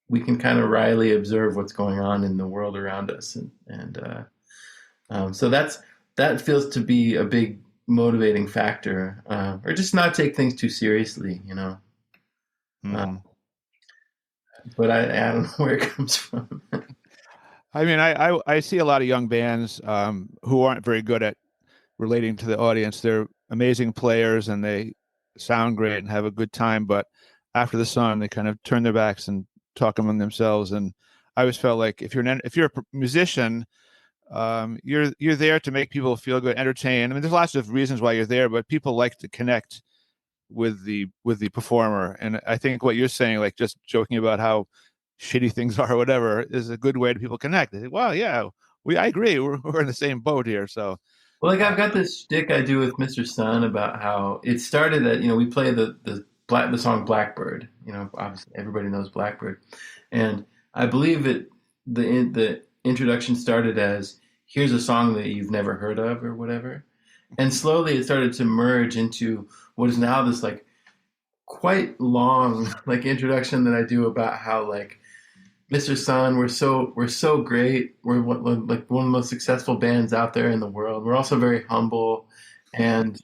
we can kind of wryly observe what's going on in the world around us, and so that feels to be a big motivating factor, or just not take things too seriously, you know. Mm-hmm. But I don't know where it comes from. I mean, I see a lot of young bands who aren't very good at relating to the audience. They're amazing players and they sound great and have a good time, but after the song, they kind of turn their backs and talk among themselves. And I always felt like if you're a musician, you're there to make people feel good, entertain. I mean, there's lots of reasons why you're there, but people like to connect with the performer. And I think what you're saying, like just joking about how shitty things are or whatever, is a good way to people connect. They say, well, yeah, I agree. We're in the same boat here. So, Well, like I've got this shtick I do with Mr. Sun about how it started at we play the song Blackbird. You know, obviously everybody knows Blackbird, and I believe the introduction started as here's a song that you've never heard of or whatever, and slowly it started to merge into what is now this like quite long like introduction that I do about how like Mr. Sun, we're so great. Like one of the most successful bands out there in the world. We're also very humble, and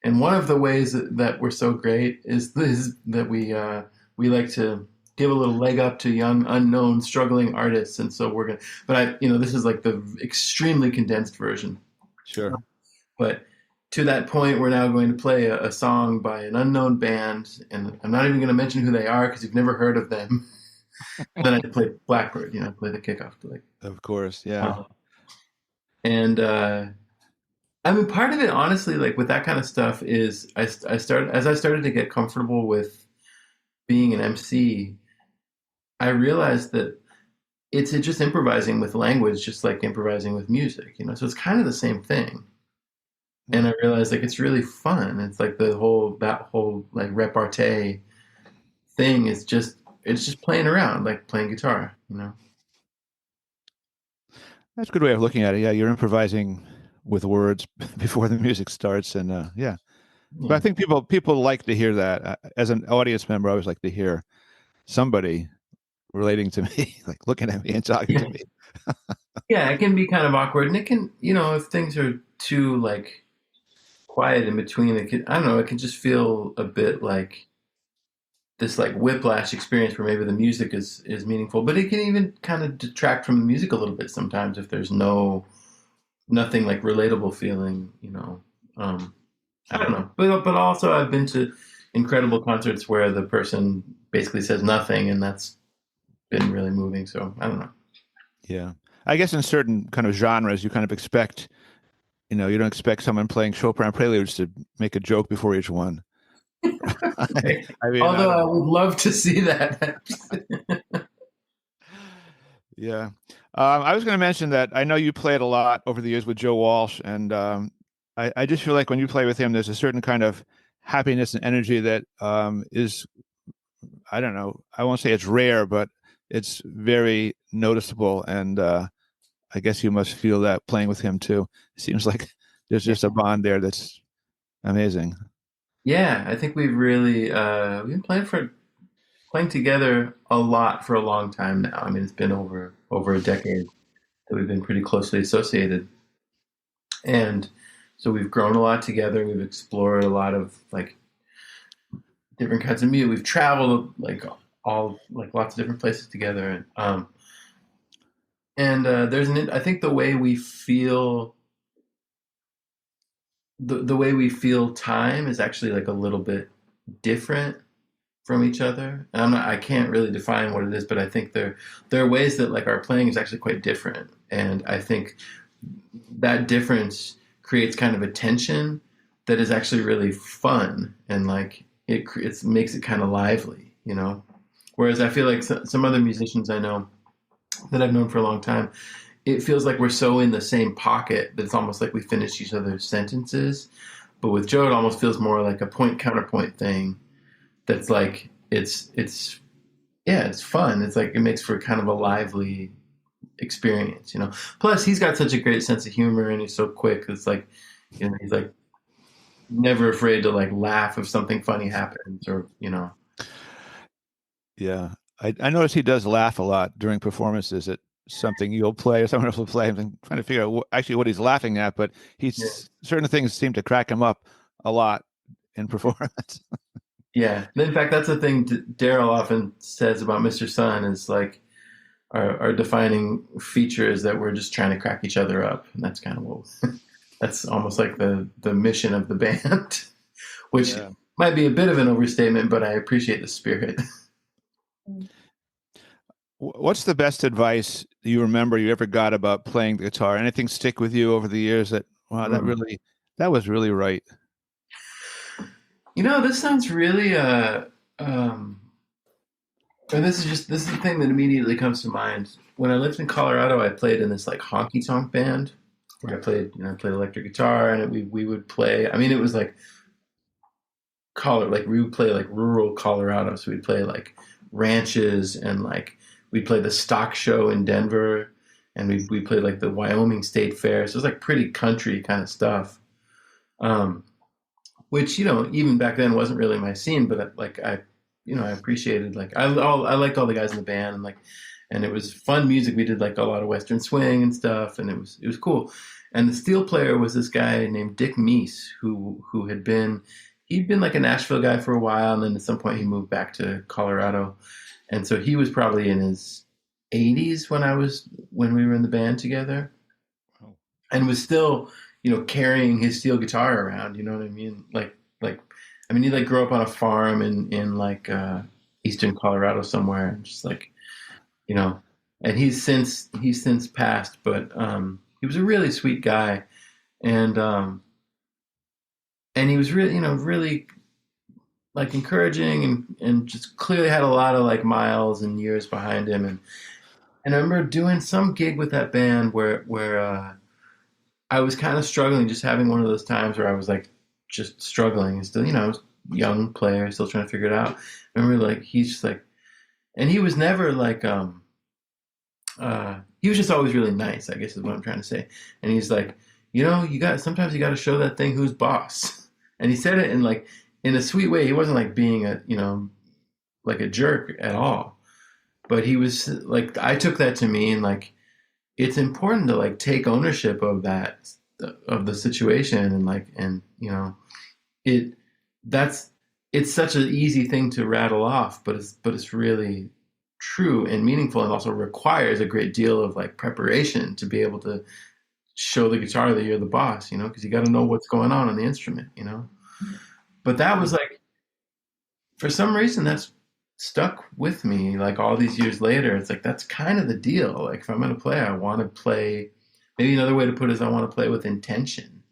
one of the ways that we're so great is that we like to give a little leg up to young, unknown, struggling artists. And so we're gonna. But this is like the extremely condensed version. sure. But to that point, we're now going to play a song by an unknown band, and I'm not even going to mention who they are because you've never heard of them. Then I play Blackbird, play the kickoff to like. Of course, yeah. And I mean, part of it, honestly, like with that kind of stuff, is I started to get comfortable with being an MC. I realized that it's just improvising with language, just like improvising with music, So it's kind of the same thing. And I realized like it's really fun. It's like that whole like repartee thing is just it's just playing around, like playing guitar. That's a good way of looking at it. Yeah, you're improvising with words before the music starts, and yeah. But I think people like to hear that. As an audience member, I always like to hear somebody relating to me, like looking at me and talking to me. Yeah, it can be kind of awkward, and it can, if things are too like quiet in between, I don't know, it can just feel a bit like this like whiplash experience where maybe the music is meaningful, but it can even kind of detract from the music a little bit sometimes if there's nothing like relatable feeling. I don't know, but also I've been to incredible concerts where the person basically says nothing, and that's been really moving. So I don't know. Yeah, I guess in certain kind of genres, you kind of expect, you don't expect someone playing Chopin preludes to make a joke before each one. I mean, although I would love to see that. Yeah. I was going to mention that I know you played a lot over the years with Joe Walsh, and I just feel like when you play with him, there's a certain kind of happiness and energy that is, I don't know, I won't say it's rare, but it's very noticeable. And I guess you must feel that playing with him too. It seems like there's just a bond there that's amazing. Yeah, I think we've been playing together a lot for a long time now. I mean, it's been over a decade that we've been pretty closely associated, and so we've grown a lot together. We've explored a lot of like different kinds of music. We've traveled like lots of different places together, and I think the way we feel. The way we feel time is actually like a little bit different from each other. And I can't really define what it is, but I think there are ways that like our playing is actually quite different. And I think that difference creates kind of a tension that is actually really fun, and like it makes it kind of lively, you know. Whereas I feel like some other musicians I know that I've known for a long time, it feels like we're so in the same pocket that it's almost like we finish each other's sentences. But with Joe, it almost feels more like a point counterpoint thing. That's like it's yeah, it's fun. It's like it makes for kind of a lively experience, you know. Plus, he's got such a great sense of humor, and he's so quick. It's like, you know, he's like never afraid to like laugh if something funny happens, or you know. Yeah. I notice he does laugh a lot during performances at something you'll play or someone else will play. I'm trying to figure out actually what he's laughing at, but Yeah. certain things seem to crack him up a lot in performance. Yeah. In fact, that's the thing Daryl often says about Mr. Sun is like our defining feature is that we're just trying to crack each other up, and that's kind of what that's almost like the mission of the band, which Yeah. might be a bit of an overstatement, but I appreciate the spirit. What's the best advice you remember you ever got about playing the guitar? Anything stick with you over the years that, wow, that was really right? You know, this sounds really um or this is the thing that immediately comes to mind. When I lived in Colorado, I played in this like honky tonk band where I played electric guitar, and we would play. I mean, it was like like we would play like rural Colorado, so we'd play like ranches, and like we'd play the stock show in Denver, and we played like the Wyoming State Fair. So it was like pretty country kind of stuff. Um, which you know even back then wasn't really my scene, but like I appreciated like I liked all the guys in the band, and like and it was fun music. We did like a lot of Western swing and stuff, and it was cool. And the steel player was this guy named Dick Meese, who he'd been like a Nashville guy for a while, and then at some point he moved back to Colorado, and so he was probably in his 80s when we were in the band together, Oh. and was still carrying his steel guitar around. You know what I mean? Like I mean he like grew up on a farm in like eastern Colorado somewhere, and just like you know, and he's since passed, but he was a really sweet guy, and and he was really really like encouraging, and just clearly had a lot of like miles and years behind him, and I remember doing some gig with that band where I was kind of struggling, just having one of those times where I was like just struggling. Still, I was a young player, still trying to figure it out. I remember like he's just like, and he was never like he was just always really nice, I guess is what I'm trying to say. And he's like, sometimes you got to show that thing who's boss. And he said it in a sweet way. He wasn't like being like a jerk at all. But he was like, I took that to mean like it's important to like take ownership of of the situation, and like it that's it's such an easy thing to rattle off, but it's really true and meaningful, and also requires a great deal of like preparation to be able to show the guitar that you're the boss, because you got to know what's going on the instrument. But that was like, for some reason, that's stuck with me. Like all these years later, it's like that's kind of the deal. Like if I'm going to play, I want to play. Maybe another way to put it is I want to play with intention.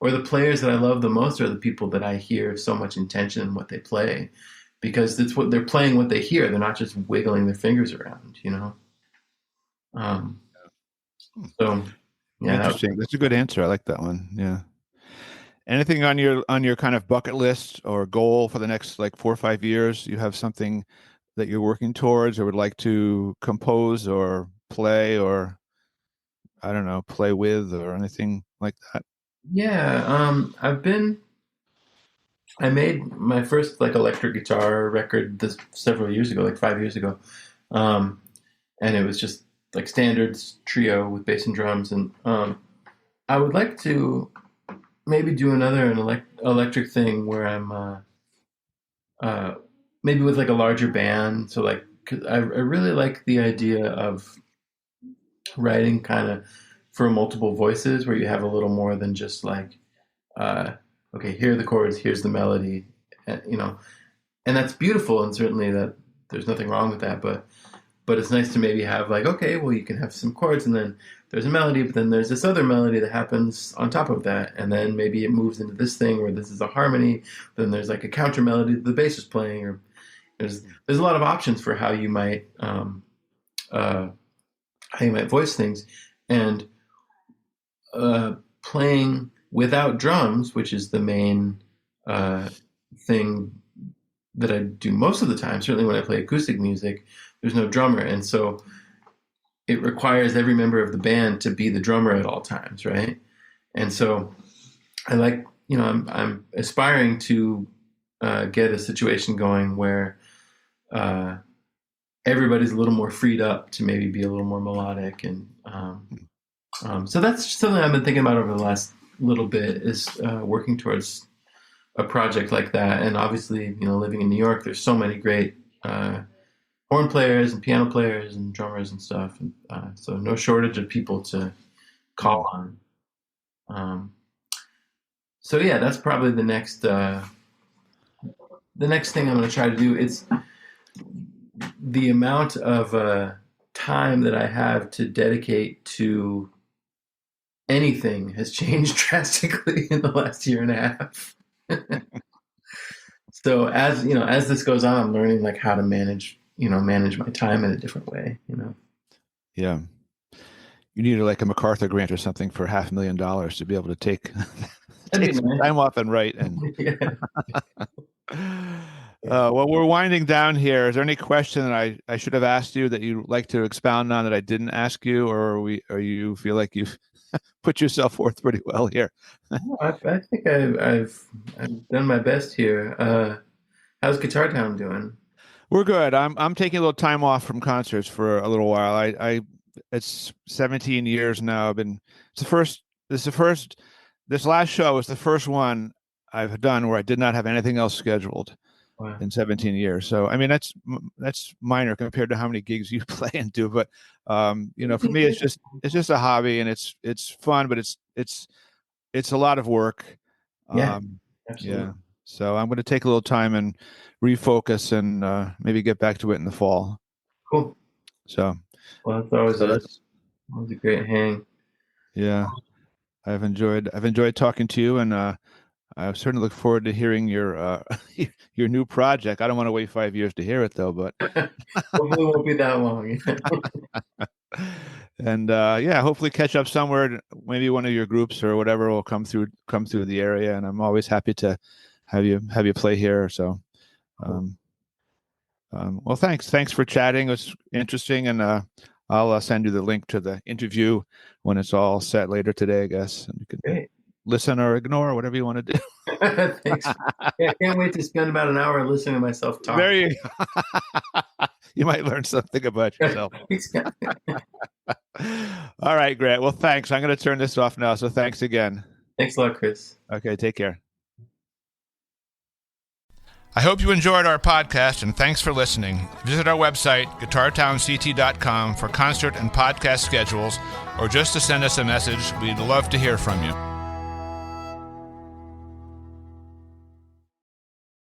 Or the players that I love the most are the people that I hear so much intention in what they play, because it's what they're playing, what they hear. They're not just wiggling their fingers around. So yeah, Interesting. That's a good answer. I like that one. Yeah. Anything on your kind of bucket list or goal for the next like 4 or 5 years? You have something that you're working towards or would like to compose or play, or I don't know, play with, or anything like that? yeah. I made my first like electric guitar record this several years ago, like 5 years ago, um, and it was just like standards trio with bass and drums, and I would like to maybe do an electric thing where I'm uh, maybe with like a larger band. So like, 'cause I really like the idea of writing kind of for multiple voices, where you have a little more than just like, uh, okay, here are the chords, here's the melody, you know. and that's beautiful, and certainly that there's nothing wrong with that, but it's nice to maybe have like, okay, well, you can have some chords, and then there's a melody, but then there's this other melody that happens on top of that, and then maybe it moves into this thing where this is a harmony, then there's like a counter melody that the bass is playing, or there's a lot of options for how you might voice things. And playing without drums, which is the main thing that I do most of the time, certainly when I play acoustic music, there's no drummer, and so it requires every member of the band to be the drummer at all times, right? And so I like, I'm aspiring to get a situation going where everybody's a little more freed up to maybe be a little more melodic, and so that's something I've been thinking about over the last little bit, is working towards a project like that. And obviously, living in New York, there's so many great horn players and piano players and drummers and stuff, and so no shortage of people to call on. So yeah, that's probably the next thing I'm going to try to do. It's the amount of time that I have to dedicate to anything has changed drastically in the last year and a half. So as this goes on, I'm learning like how to manage my time in a different way. Yeah. You need like a MacArthur grant or something for $500,000 to be able to take some time off and write. And well, we're winding down here. Is there any question that I should have asked you that you'd like to expound on that I didn't ask you, or you feel like you've put yourself forth pretty well here? I think I've done my best here. How's Guitar Town doing? We're good. I'm taking a little time off from concerts for a little while. It's 17 years now. This last show was the first one I've done where I did not have anything else scheduled. Wow. In 17 years. So, I mean, that's minor compared to how many gigs you play and do. But, for me, it's just a hobby, and it's fun, but it's a lot of work. Yeah. Absolutely. Yeah. So I'm going to take a little time and refocus and maybe get back to it in the fall. Cool. So, well, that's always a great hang. Yeah. I've enjoyed talking to you, and I certainly look forward to hearing your new project. I don't want to wait 5 years to hear it, though. But hopefully, it won't be that long. And hopefully catch up somewhere. Maybe one of your groups or whatever will come through the area. And I'm always happy to have you play here. So, well, thanks for chatting. It was interesting, and I'll send you the link to the interview when it's all set later today, I guess. And you can. Great. Listen or ignore, whatever you want to do. Thanks. Yeah, I can't wait to spend about an hour listening to myself talk. There you go. You might learn something about yourself. All right, great. Well, thanks. I'm going to turn this off now. So thanks again. Thanks a lot, Chris. Okay, take care. I hope you enjoyed our podcast, and thanks for listening. Visit our website, guitartownct.com, for concert and podcast schedules, or just to send us a message. We'd love to hear from you.